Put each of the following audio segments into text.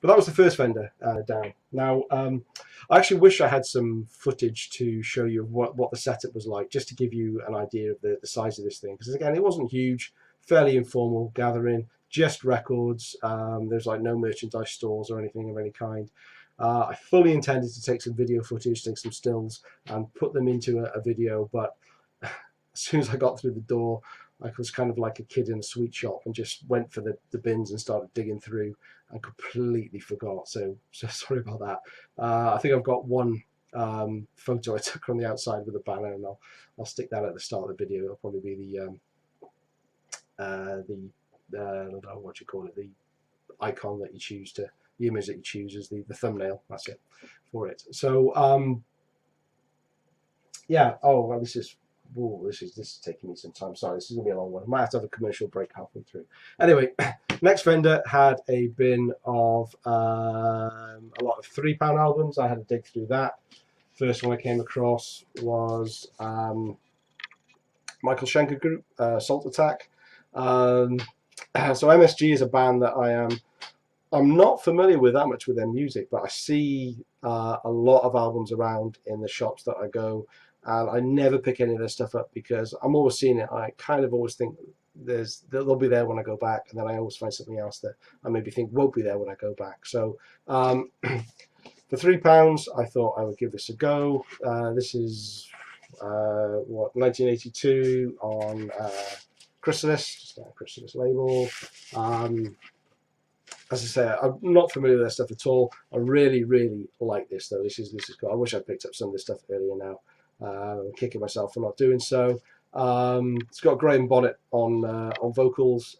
But that was the first Fender down. Now, I actually wish I had some footage to show you what the setup was like, just to give you an idea of the size of this thing. Because again, it wasn't huge, fairly informal gathering, just records. There's like no merchandise stores or anything of any kind. I fully intended to take some video footage, take some stills, and put them into a video, but as soon as I got through the door, I was kind of like a kid in a sweet shop and just went for the bins and started digging through and completely forgot. So sorry about that. I think I've got one photo I took on the outside with a banner, and I'll stick that at the start of the video. It'll probably be what do you call it, the icon that you choose to, the image that you choose as the thumbnail. That's it for it. So yeah. Oh well, this is taking me some time. Sorry, this is gonna be a long one. I might have to have a commercial break halfway through. Anyway, next Fender had a bin of a lot of £3 albums. I had to dig through that. First one I came across was Michael Schenker Group, Salt Attack. So MSG is a band that I'm not familiar with that much with their music, but I see a lot of albums around in the shops that I go, and I never pick any of their stuff up because I'm always seeing it. I kind of always think they'll be there when I go back, and then I always find something else that I maybe think won't be there when I go back. So for £3, I thought I would give this a go. This is 1982 on Chrysalis, just a Chrysalis label. As I say, I'm not familiar with their stuff at all. I really, really like this though. This is cool. I wish I'd picked up some of this stuff earlier now. I'm kicking myself for not doing so. It's got Graham Bonnet on vocals.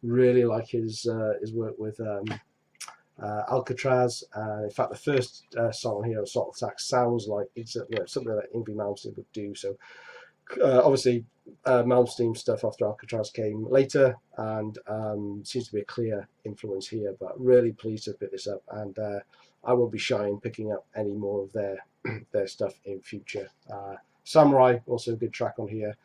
Really like his work with Alcatraz. In fact, the first song here, Salt Attack, sounds like it's something that Yngwie Malmsteen would do. So obviously, Malmsteen stuff after Alcatraz came later, and seems to be a clear influence here. But really pleased to pick this up, and I won't be shy in picking up any more of their stuff in future. Samurai, also a good track on here.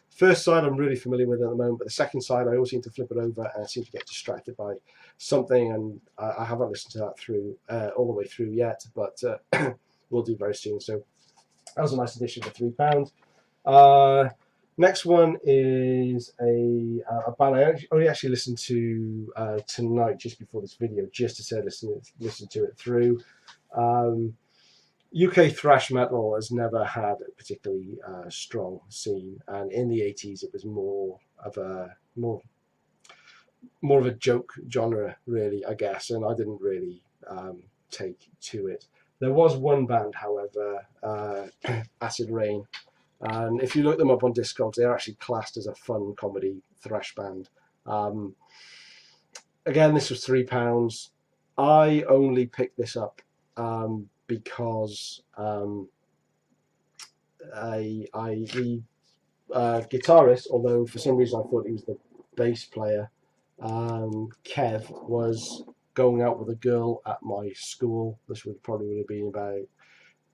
First side I'm really familiar with at the moment, but the second side I always seem to flip it over and I seem to get distracted by something, and I haven't listened to that through all the way through yet, but we'll do very soon. So that was a nice addition for £3. Next one is a band I only actually listened to tonight, just before this video, just to say listen to it through. UK thrash metal has never had a particularly strong scene, and in the 80s it was more of a joke genre, really, I guess, and I didn't really take to it. There was one band, however, Acid Rain, and if you look them up on Discogs, they're actually classed as a fun comedy thrash band. Again, this was £3. I only picked this up because the guitarist, although for some reason I thought he was the bass player, Kev, was going out with a girl at my school. This would have been about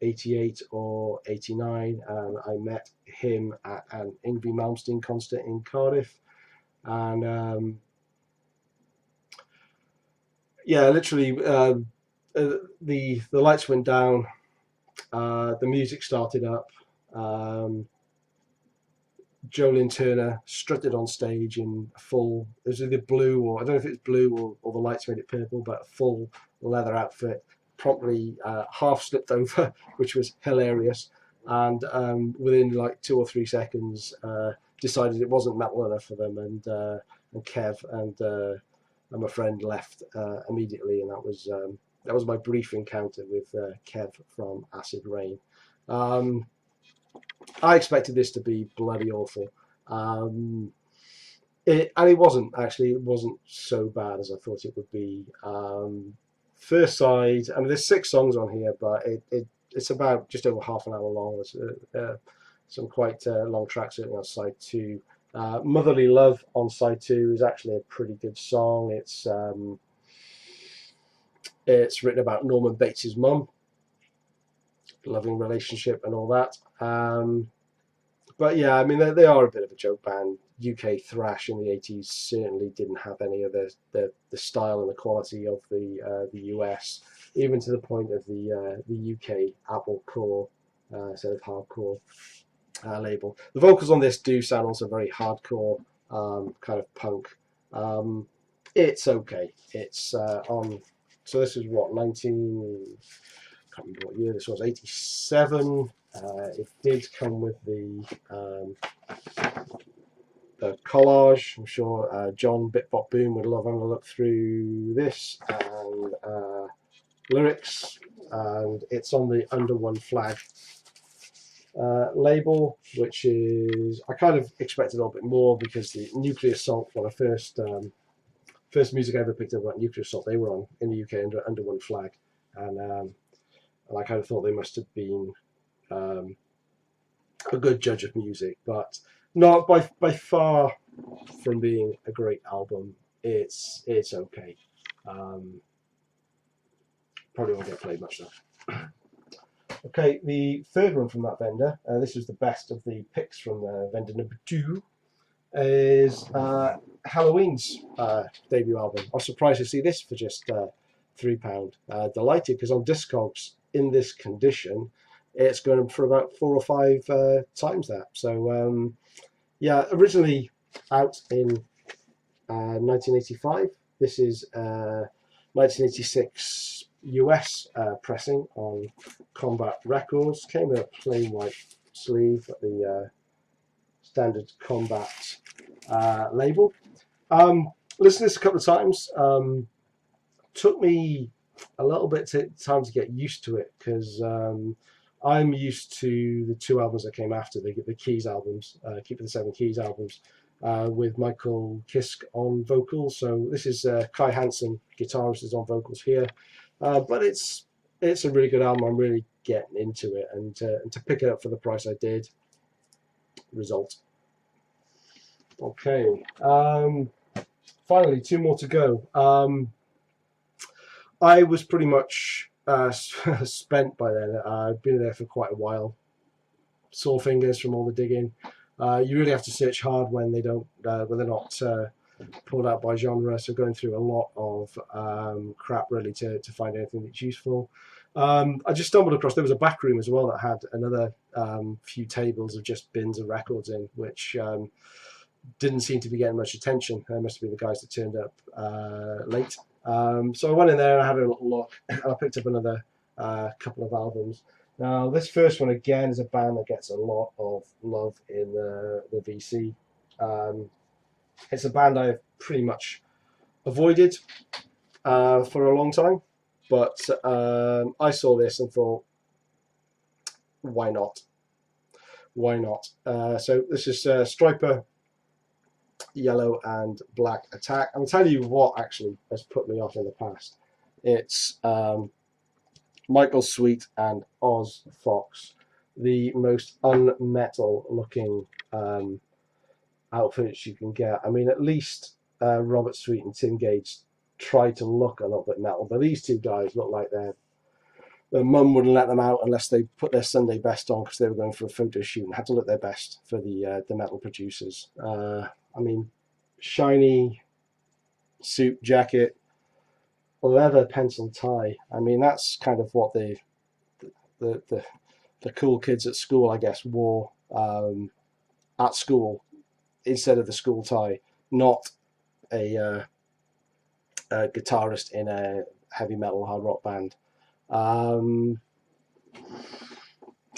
88 or 89, and I met him at an Yngwie Malmsteen concert in Cardiff, and yeah, literally the lights went down, the music started up, Jolene Turner strutted on stage in full, it was either blue, or I don't know if it's blue or the lights made it purple, but a full leather outfit, promptly half slipped over, which was hilarious, and within like 2 or 3 seconds decided it wasn't metal enough for them, and Kev and my friend left immediately, and that was my brief encounter with Kev from Acid Rain. I expected this to be bloody awful, and it wasn't actually. It wasn't so bad as I thought it would be. First side, I mean, there's 6 songs on here, but it's about just over half an hour long. There's some quite long tracks certainly on side 2. Motherly Love on side 2 is actually a pretty good song. It's written about Norman Bates' mum, loving relationship and all that. But yeah, I mean, they are a bit of a joke band. UK thrash in the 80s certainly didn't have any of the style and the quality of the US, even to the point of the UK Apple Core sort of hardcore label. The vocals on this do sound also very hardcore, kind of punk. It's okay. It's on. So this is what, 19. I can't remember what year this was. 87. It did come with the collage. I'm sure John Bitbot Boom would love having a look through this, and lyrics, and it's on the Under One Flag label, which is, I kind of expected a little bit more, because the Nuclear Assault, when I first music I ever picked up about Nuclear Assault, they were on in the UK under One Flag, and I kind of thought they must have been a good judge of music, but not by far from being a great album. It's okay. Probably won't get played much though. Okay, the third one from that vendor, this was the best of the picks from vendor number 2, is Helloween's debut album. I was surprised to see this for just £3. Delighted, because on Discogs, in this condition, it's going for about 4 or 5 times that. So yeah, originally out in 1985. This is 1986 US pressing on Combat Records. Came in a plain white sleeve at the standard Combat label. Listened to this a couple of times. Took me a little bit time to get used to it, because I'm used to the 2 albums that came after, the Keys albums, Keeping the 7 Keys albums, with Michael Kiske on vocals. So this is Kai Hansen, guitarist, is on vocals here. But it's a really good album. I'm really getting into it, and to pick it up for the price I did, result. Okay, finally 2 more to go. I was pretty much spent by then. I've been there for quite a while. Sore fingers from all the digging. You really have to search hard when they don't, when they're not pulled out by genre. So going through a lot of crap really to find anything that's useful. I just stumbled across, there was a back room as well that had another few tables of just bins of records in, which didn't seem to be getting much attention. They must have been the guys that turned up late. So I went in there and I had a little look, and I picked up another couple of albums. Now this first one again is a band that gets a lot of love in the VC. It's a band I've pretty much avoided for a long time, but I saw this and thought, why not? Why not? So this is Stryper, Yellow and Black Attack. I'll tell you what actually has put me off in the past. It's Michael Sweet and Oz Fox, the most unmetal looking outfits you can get. I mean, at least Robert Sweet and Tim Gage tried to look a little bit metal, but these 2 guys look like their mum wouldn't let them out unless they put their Sunday best on, because they were going for a photo shoot and had to look their best for the metal producers. I mean, shiny suit jacket, leather pencil tie. I mean, that's kind of what the cool kids at school, I guess, wore at school instead of the school tie. Not a guitarist in a heavy metal hard rock band.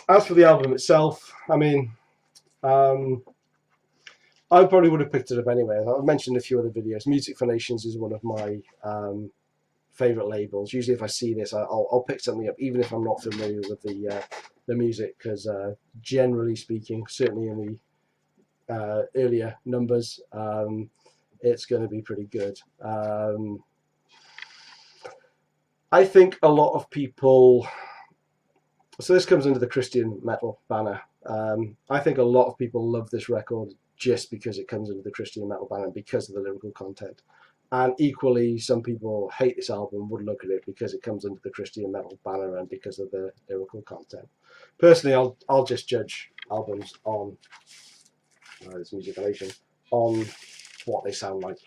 As for the album itself, I mean, I probably would have picked it up anyway. I've mentioned a few other videos. Music for Nations is one of my favourite labels. Usually if I see this, I'll pick something up, even if I'm not familiar with the music, because generally speaking, certainly in the earlier numbers, it's going to be pretty good. I think a lot of people, so this comes under the Christian metal banner. I think a lot of people love this record just because it comes under the Christian metal banner, because of the lyrical content. And equally, some people hate this album, would look at it because it comes under the Christian metal banner and because of the lyrical content. Personally, I'll just judge albums on this Music Nation on what they sound like,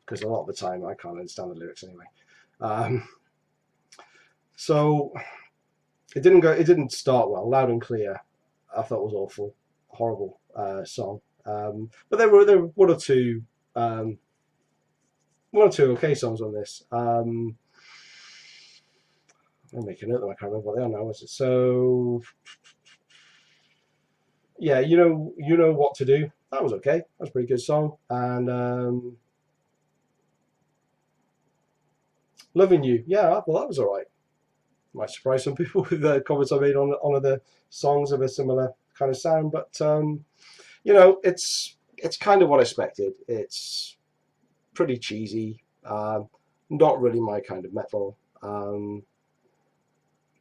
because a lot of the time I can't understand the lyrics anyway. So it didn't start well. Loud and Clear, I thought was awful, horrible song. But there were one or two okay songs on this. I'm making a note of them. I can't remember what they are now. Is it so? Yeah, you know what to do. That was okay. That's a pretty good song. And Loving You. Yeah, well, that was all right. Might surprise some people with the comments I made on other songs of a similar kind of sound, but it's kind of what I expected. It's pretty cheesy, not really my kind of metal.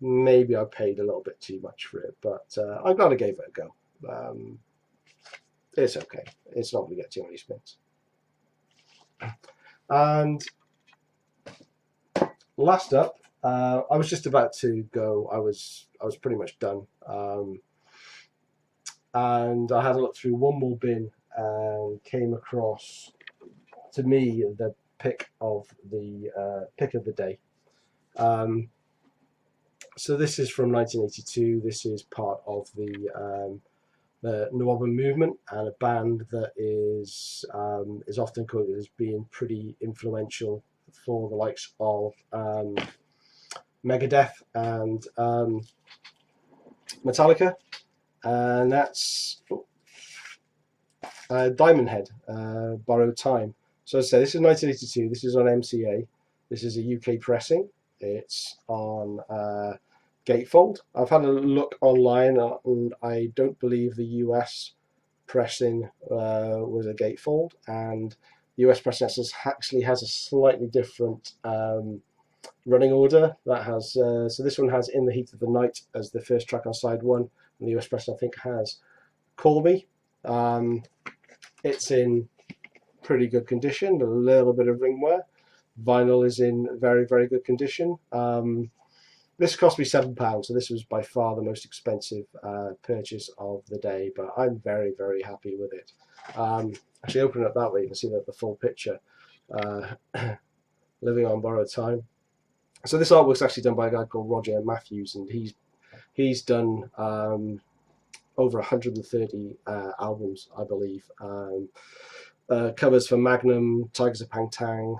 Maybe I paid a little bit too much for it, but I'm glad I gave it a go. It's okay. It's not going to get too many spins. And last up, I was just about to go. I was pretty much done, and I had a look through one more bin and came across, to me, the pick of the day. So this is from 1982. This is part of the Nwaba movement, and a band that is often quoted as being pretty influential for the likes of Megadeth and Metallica, and that's Diamondhead, Borrowed Time. So as I say, this is 1982. This is on MCA. This is a UK pressing. It's on gatefold. I've had a look online, and I don't believe the US pressing was a gatefold, and the US pressing actually has a slightly different running order. That has so this one has In the Heat of the Night as the first track on side one, and the US pressing I think has Call Me. It's in pretty good condition, a little bit of ring wear. Vinyl is in very, very good condition. This cost me £7, so this was by far the most expensive purchase of the day, but I'm very, very happy with it. Actually, open it up that way, you can see the full picture. Living on Borrowed Time. So this artwork's actually done by a guy called Roger Matthews, and he's done over 130 albums, I believe. Covers for Magnum, Tigers of Pangtang,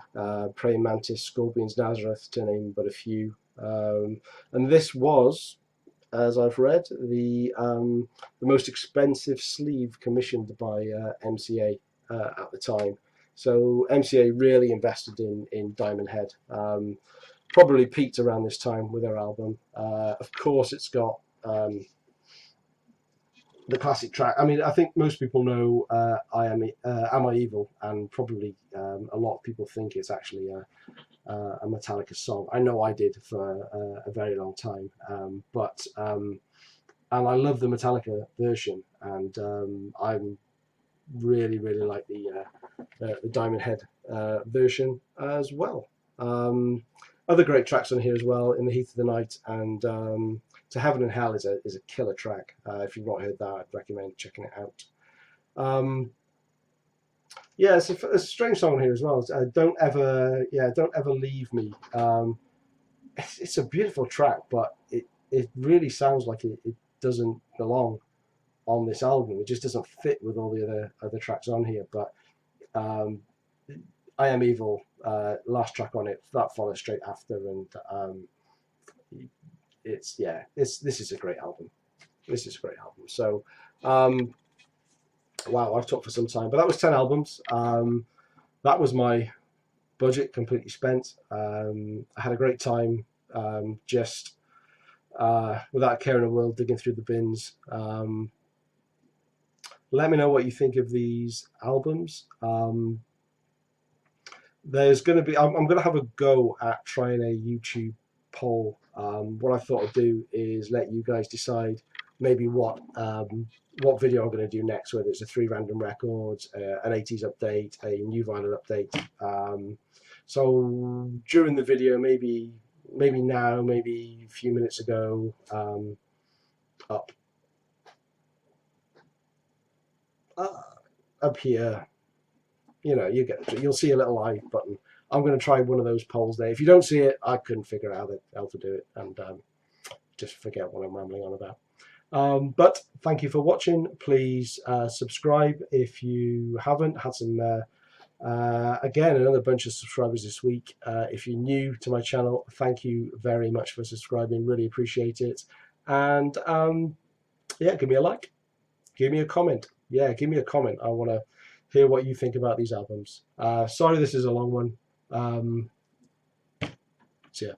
Praying Mantis, Scorpions, Nazareth, to name but a few. And this was, as I've read, the most expensive sleeve commissioned by MCA at the time. So MCA really invested in Diamondhead. Probably peaked around this time with their album. Of course, it's got the classic track. I mean, I think most people know Am I Evil, and probably a lot of people think it's actually a Metallica song. I know I did for a very long time, and I love the Metallica version, and I'm really like the Diamondhead version as well. Other great tracks on here as well, In the Heat of the Night and To Heaven and Hell is a killer track. If you've not heard that, I'd recommend checking it out. Yeah, it's a strange song here as well. Don't ever leave me. It's a beautiful track, but it really sounds like it doesn't belong on this album. It just doesn't fit with all the other tracks on here. But I Am Evil, last track on it, that follows straight after, and this is a great album. This is a great album. So, wow, I've talked for some time, but that was 10 albums. That was my budget completely spent. I had a great time, just without caring a world, digging through the bins. Let me know what you think of these albums. There's going to be, I'm going to have a go at trying a YouTube poll. What I thought I'd do is let you guys decide maybe what video I'm going to do next, whether it's a 3 random records, an 80s update, a new vinyl update. So during the video, maybe now, maybe a few minutes ago, up here, you know, you'll see a little I button. I'm going to try one of those polls there. If you don't see it, I couldn't figure out how to do it, and just forget what I'm rambling on about. But thank you for watching. Please subscribe if you haven't. Had some again, another bunch of subscribers this week. If you're new to my channel, thank you very much for subscribing. Really appreciate it. And yeah, give me a like, give me a comment. Yeah, give me a comment. I want to hear what you think about these albums. Sorry this is a long one. See ya.